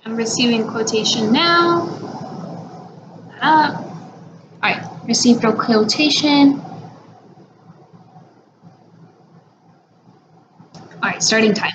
I'm receiving quotation now. All right, received a quotation. All right, starting time.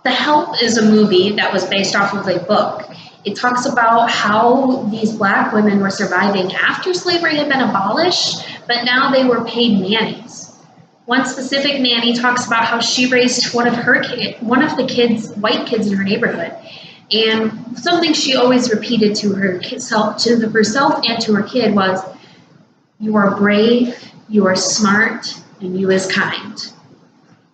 The Help is a movie that was based off of a book. It talks about how these black women were surviving after slavery had been abolished, but now they were paid nannies. One specific nanny talks about how she raised one of the kids, white kids in her neighborhood, and something she always repeated to herself and to her kid was, "You are brave, you are smart, and you is kind."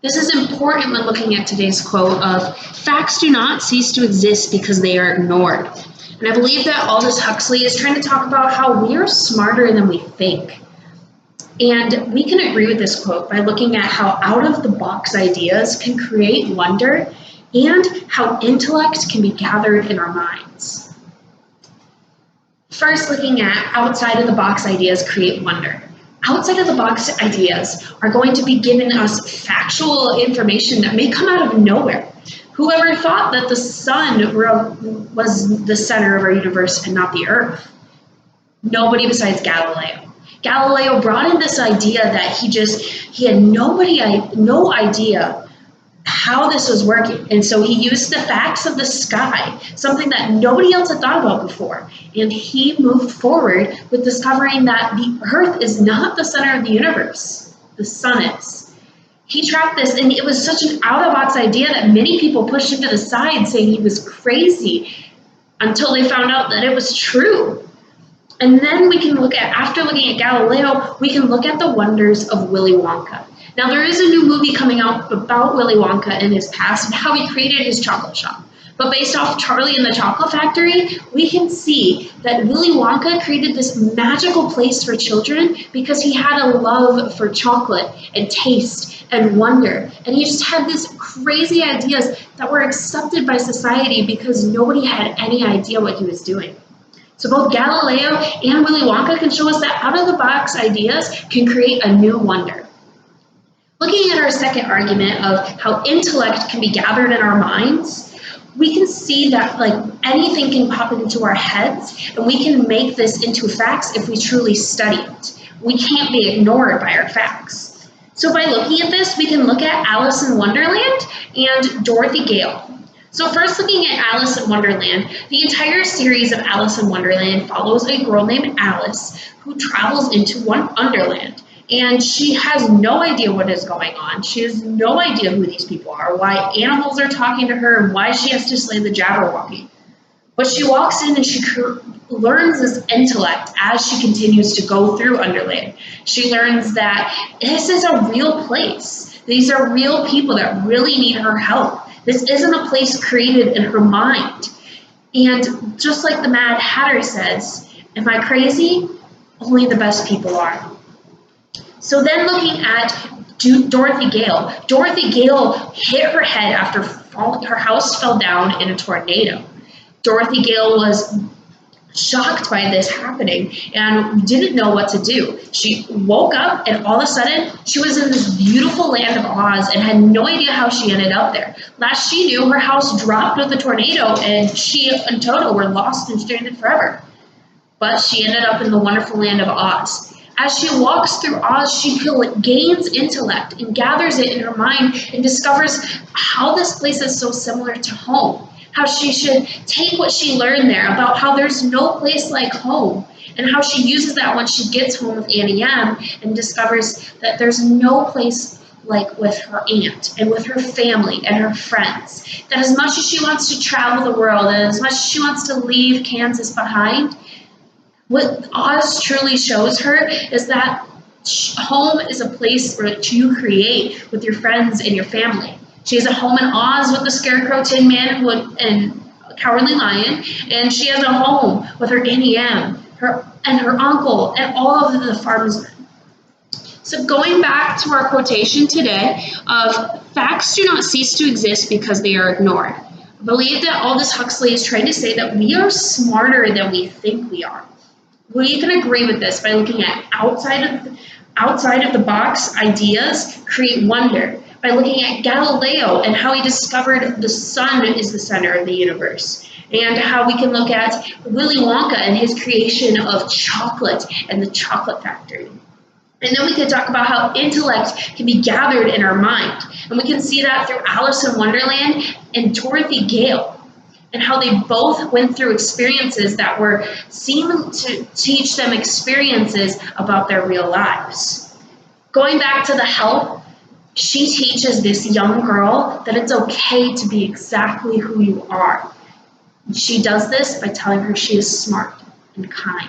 This is important when looking at today's quote of, "Facts do not cease to exist because they are ignored." And I believe that Aldous Huxley is trying to talk about how we are smarter than we think. And we can agree with this quote by looking at how out-of-the-box ideas can create wonder and how intellect can be gathered in our minds. First, looking at outside-of-the-box ideas create wonder. Outside-of-the-box ideas are going to be giving us factual information that may come out of nowhere. Whoever thought that the sun was the center of our universe and not the earth? Nobody besides Galileo. Galileo brought in this idea that he had no idea how this was working. And so he used the facts of the sky, something that nobody else had thought about before. And he moved forward with discovering that the earth is not the center of the universe. The sun is. He tracked this, and it was such an out-of-box idea that many people pushed him to the side, saying he was crazy, until they found out that it was true. And then we can after looking at Galileo, we can look at the wonders of Willy Wonka. Now, there is a new movie coming out about Willy Wonka and his past and how he created his chocolate shop. But based off Charlie and the Chocolate Factory, we can see that Willy Wonka created this magical place for children because he had a love for chocolate and taste and wonder. And he just had these crazy ideas that were accepted by society because nobody had any idea what he was doing. So both Galileo and Willy Wonka can show us that out-of-the-box ideas can create a new wonder. Looking at our second argument of how intellect can be gathered in our minds, we can see that anything can pop into our heads and we can make this into facts if we truly study it. We can't be ignored by our facts. So by looking at this, we can look at Alice in Wonderland and Dorothy Gale. So first, looking at Alice in Wonderland, the entire series of Alice in Wonderland follows a girl named Alice who travels into Wonderland. And she has no idea what is going on. She has no idea who these people are, why animals are talking to her, and why she has to slay the Jabberwocky. But she walks in and she learns this intellect as she continues to go through Wonderland. She learns that this is a real place. These are real people that really need her help. This isn't a place created in her mind. And just like the Mad Hatter says, am I crazy? Only the best people are. So then looking at Dorothy Gale. Dorothy Gale hit her head after her house fell down in a tornado. Dorothy Gale was shocked by this happening and didn't know what to do. She woke up and all of a sudden she was in this beautiful land of Oz and had no idea how she ended up there. Last she knew, her house dropped with a tornado and she and Toto were lost and stranded forever. But she ended up in the wonderful land of Oz. As she walks through Oz, she gains intellect and gathers it in her mind and discovers how this place is so similar to home. How she should take what she learned there about how there's no place like home, and how she uses that when she gets home with Annie M and discovers that there's no place like with her aunt and with her family and her friends. That as much as she wants to travel the world and as much as she wants to leave Kansas behind, what Oz truly shows her is that home is a place that you create with your friends and your family. She has a home in Oz with the Scarecrow, Tin Man, and Cowardly Lion, and she has a home with her Annie M, her uncle, and all of the farmers. So going back to our quotation today of facts do not cease to exist because they are ignored. I believe that Aldous Huxley is trying to say that we are smarter than we think we are. We can agree with this by looking at outside of the box ideas create wonder. By looking at Galileo and how he discovered the sun is the center of the universe, and how we can look at Willy Wonka and his creation of chocolate and the chocolate factory. And then we can talk about how intellect can be gathered in our mind. And we can see that through Alice in Wonderland and Dorothy Gale, and how they both went through experiences that were seeming to teach them experiences about their real lives. Going back to the help, she teaches this young girl that it's okay to be exactly who you are. She does this by telling her she is smart and kind.